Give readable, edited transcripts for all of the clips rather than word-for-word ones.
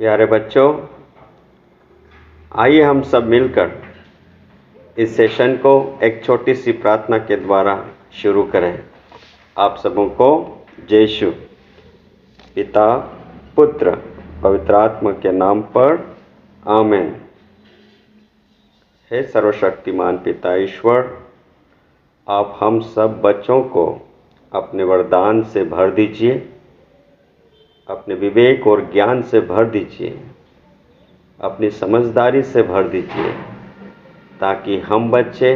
प्यारे बच्चों, आइए हम सब मिलकर इस सेशन को एक छोटी सी प्रार्थना के द्वारा शुरू करें। आप सबों को जय यीशु, पिता, पुत्र, पवित्र आत्मा के नाम पर आमीन। हे सर्वशक्तिमान पिता ईश्वर, आप हम सब बच्चों को अपने वरदान से भर दीजिए, अपने विवेक और ज्ञान से भर दीजिए, अपनी समझदारी से भर दीजिए, ताकि हम बच्चे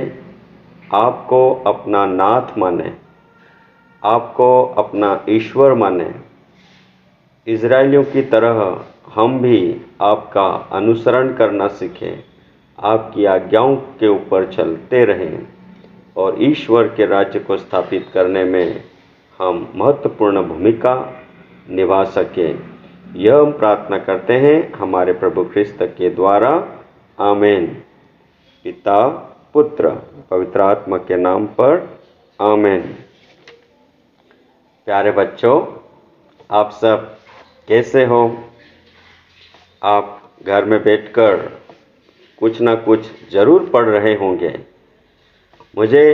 आपको अपना नाथ माने, आपको अपना ईश्वर माने। इज़राइलियों की तरह हम भी आपका अनुसरण करना सीखें, आपकी आज्ञाओं के ऊपर चलते रहें और ईश्वर के राज्य को स्थापित करने में हम महत्वपूर्ण भूमिका निभा सकें। यह हम प्रार्थना करते हैं हमारे प्रभु ख्रिस्त के द्वारा, आमीन। पिता, पुत्र, पवित्र आत्मा के नाम पर आमीन। प्यारे बच्चों, आप सब कैसे हो? आप घर में बैठकर कुछ ना कुछ ज़रूर पढ़ रहे होंगे। मुझे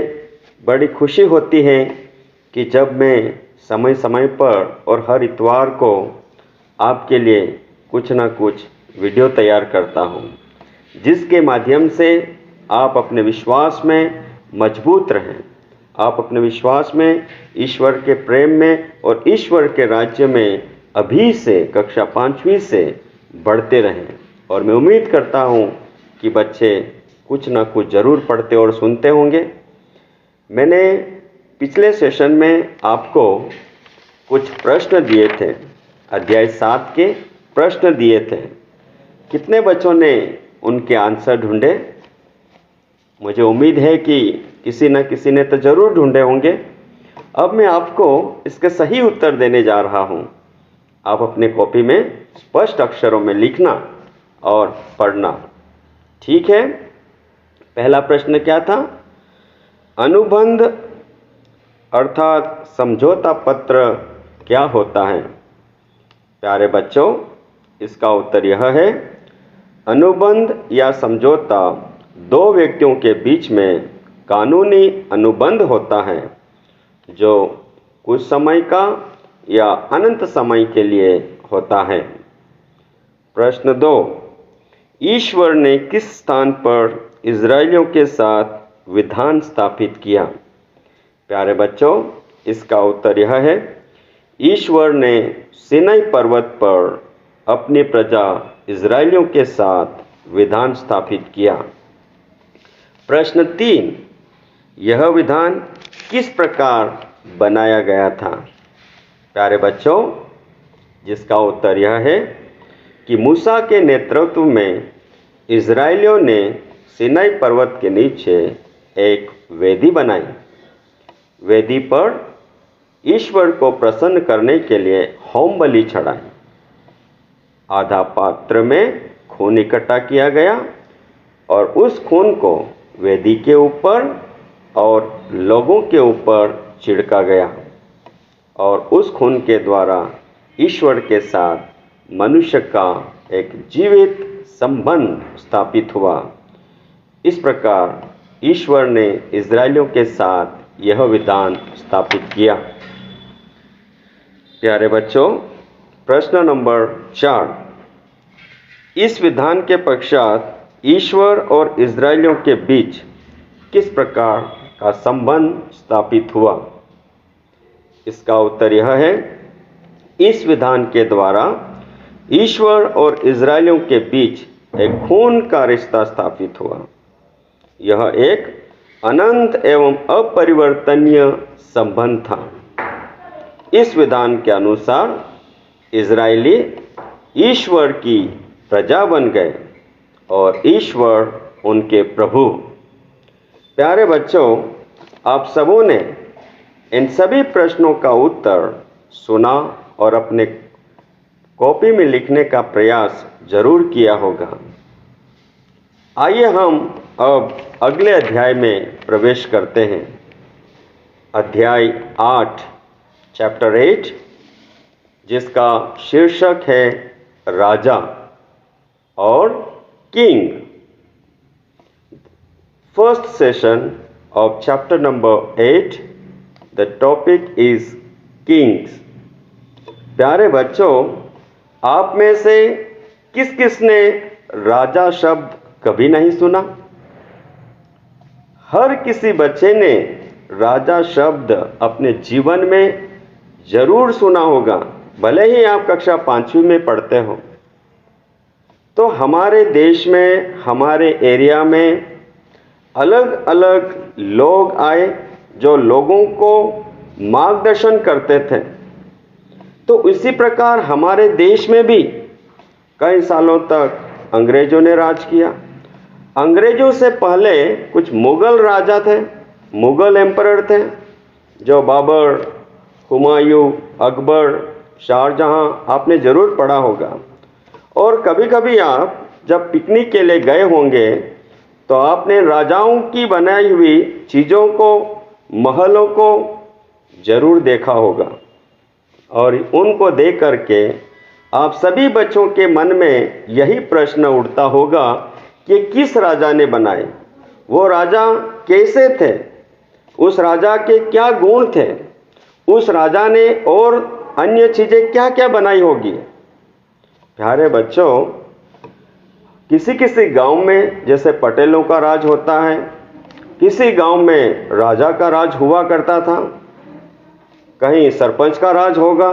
बड़ी खुशी होती है कि जब मैं समय समय पर और हर इतवार को आपके लिए कुछ ना कुछ वीडियो तैयार करता हूँ, जिसके माध्यम से आप अपने विश्वास में मजबूत रहें, आप अपने विश्वास में, ईश्वर के प्रेम में और ईश्वर के राज्य में अभी से कक्षा 5वीं से बढ़ते रहें। और मैं उम्मीद करता हूँ कि बच्चे कुछ ना कुछ ज़रूर पढ़ते और सुनते होंगे। मैंने पिछले सेशन में आपको कुछ प्रश्न दिए थे, अध्याय 7 के प्रश्न दिए थे। कितने बच्चों ने उनके आंसर ढूंढे? मुझे उम्मीद है कि किसी न किसी ने तो ज़रूर ढूंढे होंगे। अब मैं आपको इसके सही उत्तर देने जा रहा हूँ। आप अपने कॉपी में स्पष्ट अक्षरों में लिखना और पढ़ना, ठीक है? पहला प्रश्न क्या था? अनुबंध अर्थात समझौता पत्र क्या होता है? प्यारे बच्चों, इसका उत्तर यह है, अनुबंध या समझौता दो व्यक्तियों के बीच में कानूनी अनुबंध होता है जो कुछ समय का या अनंत समय के लिए होता है। प्रश्न 2, ईश्वर ने किस स्थान पर इज़राइलियों के साथ विधान स्थापित किया? प्यारे बच्चों, इसका उत्तर यह है, ईश्वर ने सीनाई पर्वत पर अपनी प्रजा इज़राइलियों के साथ विधान स्थापित किया। प्रश्न 3, यह विधान किस प्रकार बनाया गया था? प्यारे बच्चों, जिसका उत्तर यह है कि मूसा के नेतृत्व में इज़राइलियों ने सीनाई पर्वत के नीचे एक वेदी बनाई। वेदी पर ईश्वर को प्रसन्न करने के लिए होम बलि चढ़ाई। आधा पात्र में खून इकट्ठा किया गया और उस खून को वेदी के ऊपर और लोगों के ऊपर छिड़का गया और उस खून के द्वारा ईश्वर के साथ मनुष्य का एक जीवित संबंध स्थापित हुआ। इस प्रकार ईश्वर ने इज़राइलियों के साथ यह विधान स्थापित किया। प्यारे बच्चों, प्रश्न नंबर 4, इस विधान के पश्चात ईश्वर और इज़राइलियों के बीच किस प्रकार का संबंध स्थापित हुआ? इसका उत्तर यह है, इस विधान के द्वारा ईश्वर और इज़राइलियों के बीच एक खून का रिश्ता स्थापित हुआ। यह एक अनंत एवं अपरिवर्तनीय संबंध था। इस विधान के अनुसार इज़राइली ईश्वर की प्रजा बन गए और ईश्वर उनके प्रभु। प्यारे बच्चों, आप सबों ने इन सभी प्रश्नों का उत्तर सुना और अपने कॉपी में लिखने का प्रयास जरूर किया होगा। आइए हम अब अगले अध्याय में प्रवेश करते हैं। अध्याय 8, चैप्टर 8, जिसका शीर्षक है राजा। और king. First session of chapter number 8, the topic is Kings. प्यारे बच्चों, आप में से किस किस ने राजा शब्द कभी नहीं सुना? हर किसी बच्चे ने राजा शब्द अपने जीवन में जरूर सुना होगा, भले ही आप कक्षा 5वीं में पढ़ते हो। तो हमारे देश में, हमारे एरिया में अलग अलग लोग आए जो लोगों को मार्गदर्शन करते थे। तो इसी प्रकार हमारे देश में भी कई सालों तक अंग्रेजों ने राज किया। अंग्रेजों से पहले कुछ मुगल राजा थे, मुगल एम्परर थे, जो बाबर, हुमायूं, अकबर, शाहजहां आपने ज़रूर पढ़ा होगा। और कभी कभी आप जब पिकनिक के लिए गए होंगे तो आपने राजाओं की बनाई हुई चीज़ों को, महलों को ज़रूर देखा होगा। और उनको देख करके आप सभी बच्चों के मन में यही प्रश्न उठता होगा कि किस राजा ने बनाए, वो राजा कैसे थे, उस राजा के क्या गुण थे, उस राजा ने और अन्य चीज़ें क्या क्या बनाई होगी। प्यारे बच्चों, किसी किसी गांव में जैसे पटेलों का राज होता है, किसी गांव में राजा का राज हुआ करता था, कहीं सरपंच का राज होगा,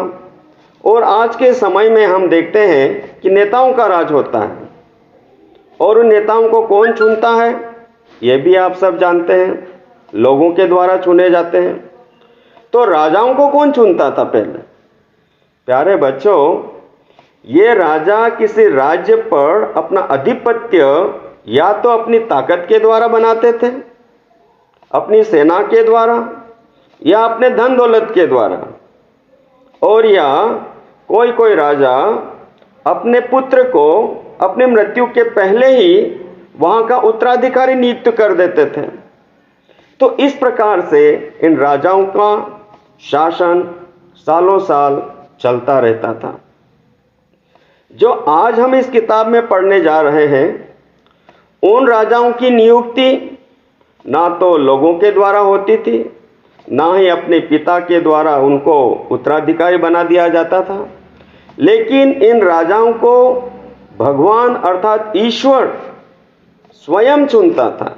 और आज के समय में हम देखते हैं कि नेताओं का राज होता है। और उन नेताओं को कौन चुनता है, ये भी आप सब जानते हैं, लोगों के द्वारा चुने जाते हैं। तो राजाओं को कौन चुनता था पहले? प्यारे बच्चों, ये राजा किसी राज्य पर अपना आधिपत्य या तो अपनी ताकत के द्वारा बनाते थे, अपनी सेना के द्वारा, या अपने धन दौलत के द्वारा, और या कोई कोई राजा अपने पुत्र को अपने मृत्यु के पहले ही वहां का उत्तराधिकारी नियुक्त कर देते थे। तो इस प्रकार से इन राजाओं का शासन सालों साल चलता रहता था। जो आज हम इस किताब में पढ़ने जा रहे हैं, उन राजाओं की नियुक्ति ना तो लोगों के द्वारा होती थी, ना ही अपने पिता के द्वारा उनको उत्तराधिकारी बना दिया जाता था, लेकिन इन राजाओं को भगवान अर्थात ईश्वर स्वयं चुनता था।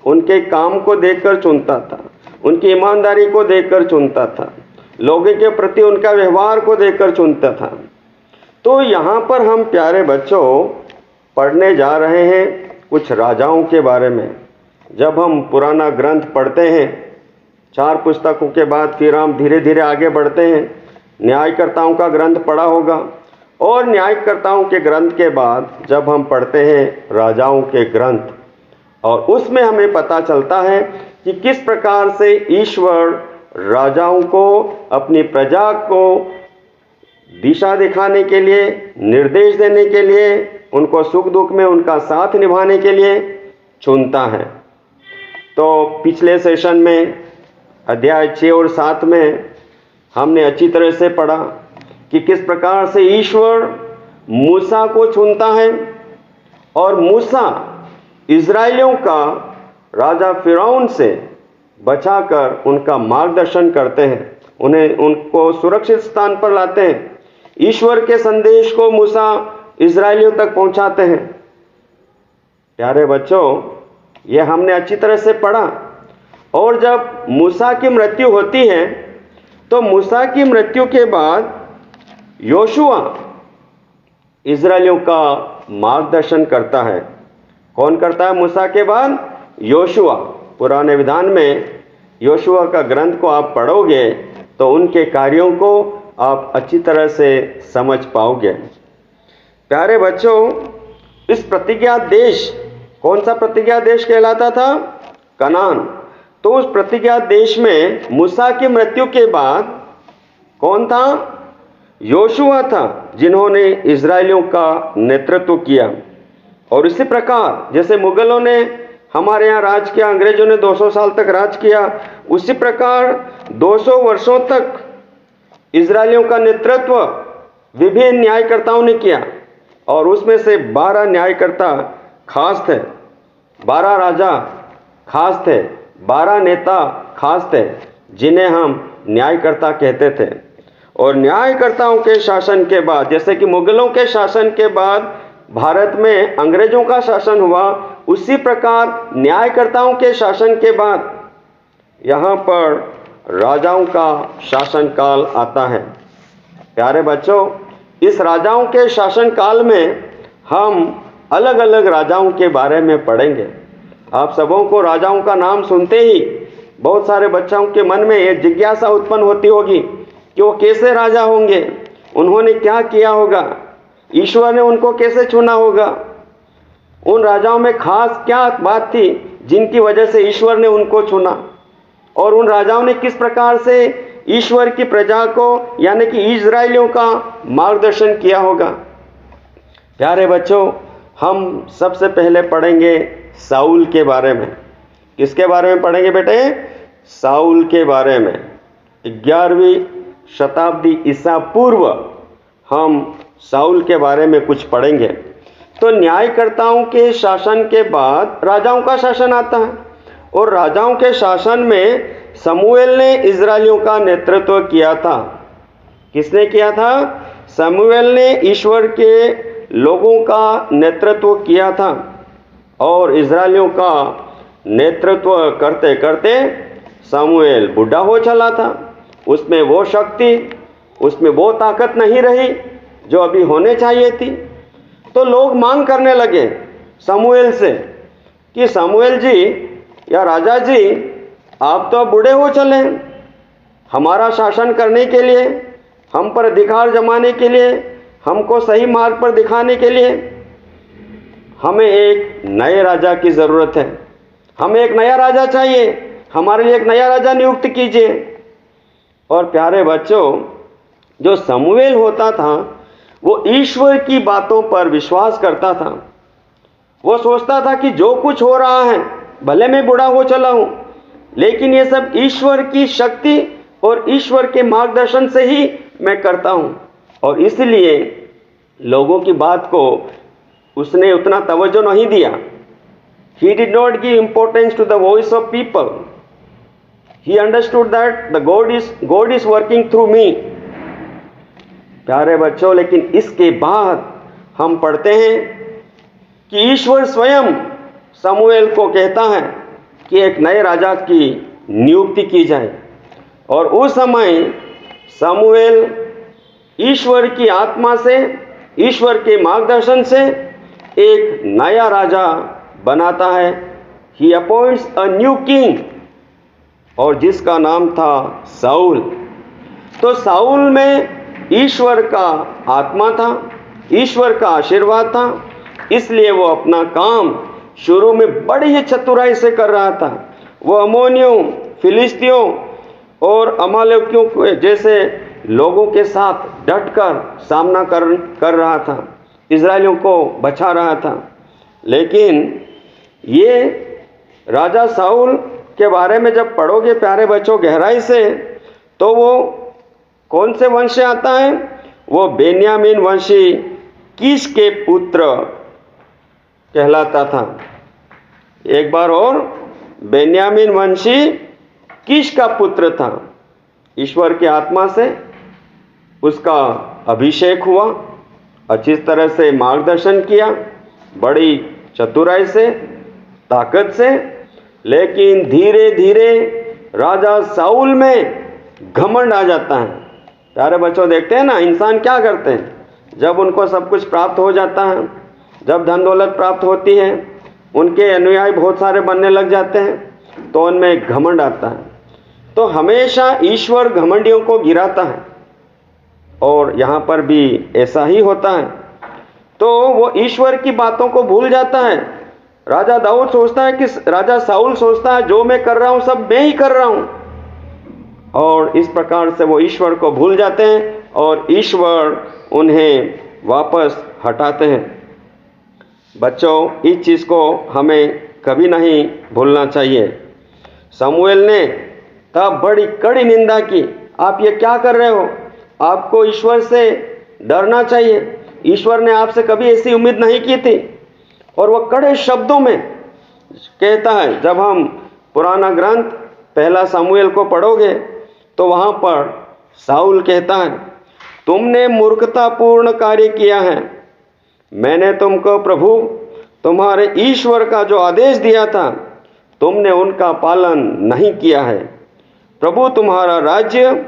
उनके काम को देखकर चुनता था, उनकी ईमानदारी को देखकर चुनता था, लोगों के प्रति उनका व्यवहार को देखकर चुनता था। तो यहाँ पर हम प्यारे बच्चों पढ़ने जा रहे हैं कुछ राजाओं के बारे में। जब हम पुराना ग्रंथ पढ़ते हैं, 4 पुस्तकों के बाद फिर हम धीरे धीरे आगे बढ़ते हैं। न्यायकर्ताओं का ग्रंथ पढ़ा होगा, और न्यायकर्ताओं के ग्रंथ के बाद जब हम पढ़ते हैं राजाओं के ग्रंथ, और उसमें हमें पता चलता है कि किस प्रकार से ईश्वर राजाओं को अपनी प्रजा को दिशा दिखाने के लिए, निर्देश देने के लिए, उनको सुख दुख में उनका साथ निभाने के लिए चुनता है। तो पिछले सेशन में अध्याय 6 और 7 में हमने अच्छी तरह से पढ़ा कि किस प्रकार से ईश्वर मूसा को चुनता है, और मूसा इज़राइलियों का राजा फिरौन से बचाकर उनका मार्गदर्शन करते हैं, उनको सुरक्षित स्थान पर लाते हैं। ईश्वर के संदेश को मूसा इज़राइलियों तक पहुंचाते हैं। प्यारे बच्चों, ये हमने अच्छी तरह से पढ़ा। और जब मूसा की मृत्यु होती है, तो मूसा की मृत्यु के बाद योशुआ इज़राइलियों का मार्गदर्शन करता है। कौन करता है मूसा के बाद? योशुआ। पुराने विधान में योशुआ का ग्रंथ को आप पढ़ोगे तो उनके कार्यों को आप अच्छी तरह से समझ पाओगे। प्यारे बच्चों, इस प्रतिज्ञा देश, कौन सा प्रतिज्ञा देश कहलाता था? कनान। तो उस प्रतिज्ञा देश में मूसा की मृत्यु के बाद कौन था? योशुआ था, जिन्होंने इज़राइलियों का नेतृत्व किया। और इसी प्रकार जैसे मुगलों ने हमारे यहाँ राज किया, अंग्रेजों ने 200 साल तक राज किया, उसी प्रकार 200 वर्षों तक इज़राइलियों का नेतृत्व विभिन्न न्यायकर्ताओं ने किया। और उसमें से 12 न्यायकर्ता खास थे, 12 राजा खास थे, 12 नेता खास थे, जिन्हें हम न्यायकर्ता कहते थे। और न्यायकर्ताओं के शासन के बाद, जैसे कि मुगलों के शासन के बाद भारत में अंग्रेजों का शासन हुआ, उसी प्रकार न्यायकर्ताओं के शासन के बाद यहाँ पर राजाओं का शासन काल आता है। प्यारे बच्चों, इस राजाओं के शासन काल में हम अलग अलग राजाओं के बारे में पढ़ेंगे। आप सबों को राजाओं का नाम सुनते ही बहुत सारे बच्चों के मन में एक जिज्ञासा उत्पन्न होती होगी कि वो कैसे राजा होंगे, उन्होंने क्या किया होगा, ईश्वर ने उनको कैसे चुना होगा, उन राजाओं में खास क्या बात थी जिनकी वजह से ईश्वर ने उनको चुना, और उन राजाओं ने किस प्रकार से ईश्वर की प्रजा को यानी कि इजराइलियों का मार्गदर्शन किया होगा। प्यारे बच्चों, हम सबसे पहले पढ़ेंगे साउल के बारे में। किसके बारे में पढ़ेंगे बेटे? साउल के बारे में। 11वीं शताब्दी ईसा पूर्व हम साउल के बारे में कुछ पढ़ेंगे। तो न्यायकर्ताओं के शासन के बाद राजाओं का शासन आता है, और राजाओं के शासन में शमूएल ने इजराइलियों का नेतृत्व किया था। किसने किया था? शमूएल ने ईश्वर के लोगों का नेतृत्व किया था, और इजराइलियों का नेतृत्व करते करते शमूएल बूढ़ा हो चला था। उसमें वो शक्ति, उसमें वो ताकत नहीं रही जो अभी होने चाहिए थी। तो लोग मांग करने लगे शमूएल से कि शमूएल जी या राजा जी, आप तो बूढ़े हो चले, हमारा शासन करने के लिए, हम पर अधिकार जमाने के लिए, हमको सही मार्ग पर दिखाने के लिए हमें एक नए राजा की ज़रूरत है, हमें एक नया राजा चाहिए, हमारे लिए एक नया राजा नियुक्त कीजिए। और प्यारे बच्चों, जो शमूएल होता था वो ईश्वर की बातों पर विश्वास करता था। वो सोचता था कि जो कुछ हो रहा है, भले मैं बूढ़ा हो चला हूँ, लेकिन ये सब ईश्वर की शक्ति और ईश्वर के मार्गदर्शन से ही मैं करता हूँ। और इसलिए लोगों की बात को उसने उतना तवज्जो नहीं दिया। He did not give importance to the voice of people. He understood that the God is working through me. प्यारे बच्चों, लेकिन इसके बाद हम पढ़ते हैं कि ईश्वर स्वयं शमूएल को कहता है कि एक नए राजा की नियुक्ति की जाए। और उस समय शमूएल ईश्वर की आत्मा से, ईश्वर के मार्गदर्शन से एक नया राजा बनाता है। ही अपॉइंट्स अ न्यू किंग, और जिसका नाम था साउल। तो साउल में ईश्वर का आत्मा था, ईश्वर का आशीर्वाद था, इसलिए वो अपना काम शुरू में बड़ी ही चतुराई से कर रहा था। वो अमोनियों, फिलिस्तियों और अमालेकियों जैसे लोगों के साथ डटकर सामना कर रहा था, इजराइलियों को बचा रहा था। लेकिन ये राजा साउल के बारे में जब पढ़ोगे प्यारे बच्चों गहराई से, तो वो कौन से वंश से आता है? वो बेन्यामीन वंशी कीश के पुत्र कहलाता था। एक बार और, बेन्यामीन वंशी कीश का पुत्र था। ईश्वर की आत्मा से उसका अभिषेक हुआ, अच्छी तरह से मार्गदर्शन किया, बड़ी चतुराई से, ताकत से। लेकिन धीरे धीरे राजा साउल में घमंड आ जाता है। प्यारे बच्चों, देखते हैं ना इंसान क्या करते हैं, जब उनको सब कुछ प्राप्त हो जाता है, जब धन दौलत प्राप्त होती है, उनके अनुयायी बहुत सारे बनने लग जाते हैं, तो उनमें घमंड आता है। तो हमेशा ईश्वर घमंडियों को गिराता है, और यहाँ पर भी ऐसा ही होता है। तो वो ईश्वर की बातों को भूल जाता है। राजा दाऊद सोचता है कि राजा साउल सोचता है जो मैं कर रहा हूँ सब मैं ही कर रहा हूँ, और इस प्रकार से वो ईश्वर को भूल जाते हैं और ईश्वर उन्हें वापस हटाते हैं। बच्चों, इस चीज़ को हमें कभी नहीं भूलना चाहिए। शमूएल ने तब बड़ी कड़ी निंदा की, आप ये क्या कर रहे हो? आपको ईश्वर से डरना चाहिए, ईश्वर ने आपसे कभी ऐसी उम्मीद नहीं की थी। और वह कड़े शब्दों में कहता है, जब हम पुराना ग्रंथ पहला शमूएल को पढ़ोगे तो वहाँ पर शाऊल कहता है, तुमने मूर्खतापूर्ण कार्य किया है। मैंने तुमको प्रभु तुम्हारे ईश्वर का जो आदेश दिया था, तुमने उनका पालन नहीं किया है। प्रभु तुम्हारा राज्य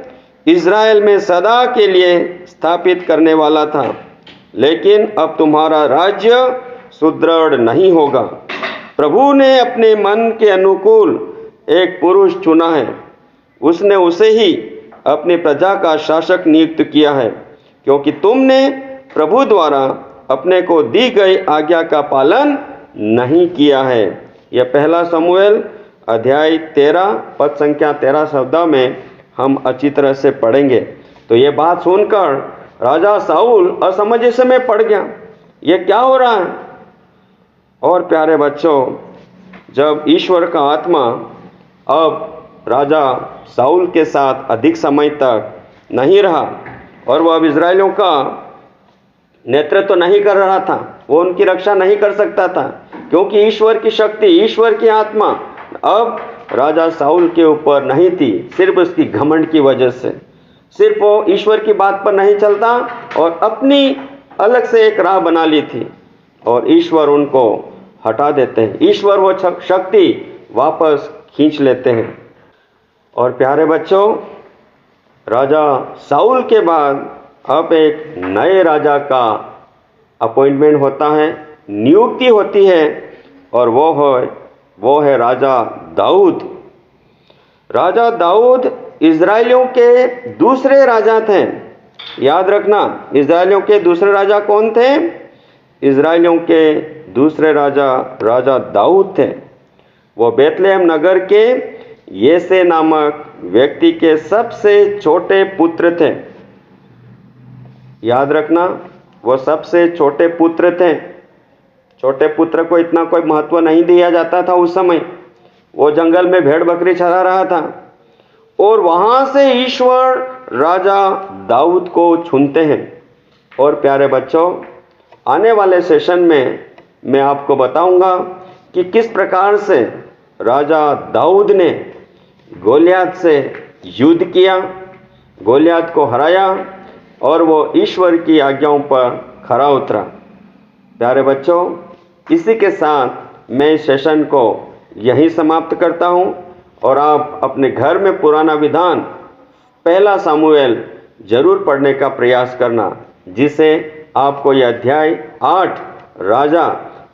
इज़राइल में सदा के लिए स्थापित करने वाला था, लेकिन अब तुम्हारा राज्य सुदृढ़ नहीं होगा। प्रभु ने अपने मन के अनुकूल एक पुरुष चुना है, उसने उसे ही अपनी प्रजा का शासक नियुक्त किया है, क्योंकि तुमने प्रभु द्वारा अपने को दी गई आज्ञा का पालन नहीं किया है। यह पहला शमूएल अध्याय 13 पद संख्या 13 शब्दों में हम अच्छी तरह से पढ़ेंगे। तो ये बात सुनकर राजा शाऊल असमंजस में पड़ गया, ये क्या हो रहा है। और प्यारे बच्चों, जब ईश्वर का आत्मा अब राजा शाऊल के साथ अधिक समय तक नहीं रहा और वह अब इजरायलियों का नेतृत्व तो नहीं कर रहा था, वो उनकी रक्षा नहीं कर सकता था, क्योंकि ईश्वर की शक्ति, ईश्वर की आत्मा अब राजा शाऊल के ऊपर नहीं थी, सिर्फ उसकी घमंड की वजह से। सिर्फ वो ईश्वर की बात पर नहीं चलता और अपनी अलग से एक राह बना ली थी, और ईश्वर उनको हटा देते हैं, ईश्वर वो शक्ति वापस खींच लेते हैं। और प्यारे बच्चों, राजा शाऊल के बाद अब एक नए राजा का अपॉइंटमेंट होता है, नियुक्ति होती है, और वो है राजा दाऊद। राजा दाऊद इजरायलियों के दूसरे राजा थे। याद रखना, इजरायलियों के दूसरे राजा कौन थे? इजरायलियों के दूसरे राजा दाऊद थे। वो बेतलेहम नगर के येसे नामक व्यक्ति के सबसे छोटे पुत्र थे। याद रखना, वो सबसे छोटे पुत्र थे। छोटे पुत्र को इतना कोई महत्व नहीं दिया जाता था उस समय। वो जंगल में भेड़ बकरी चरा रहा था, और वहाँ से ईश्वर राजा दाऊद को चुनते हैं। और प्यारे बच्चों, आने वाले सेशन में मैं आपको बताऊंगा कि किस प्रकार से राजा दाऊद ने गोलियत से युद्ध किया, गोलियत को हराया, और वो ईश्वर की आज्ञाओं पर खरा उतरा। प्यारे बच्चों, इसी के साथ मैं इस सेशन को यहीं समाप्त करता हूँ, और आप अपने घर में पुराना विधान पहला शमूएल जरूर पढ़ने का प्रयास करना, जिससे आपको यह अध्याय 8 राजा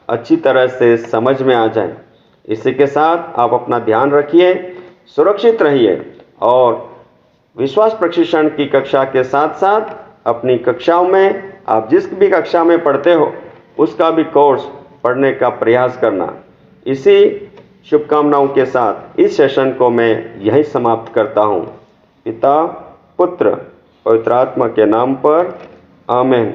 अच्छी तरह से समझ में आ जाए। इसी के साथ आप अपना ध्यान रखिए, सुरक्षित रहिए, और विश्वास प्रशिक्षण की कक्षा के साथ साथ अपनी कक्षाओं में, आप जिस भी कक्षा में पढ़ते हो उसका भी कोर्स पढ़ने का प्रयास करना। इसी शुभकामनाओं के साथ इस सेशन को मैं यहीं समाप्त करता हूँ। पिता, पुत्र, पवित्र आत्मा के नाम पर, आमीन।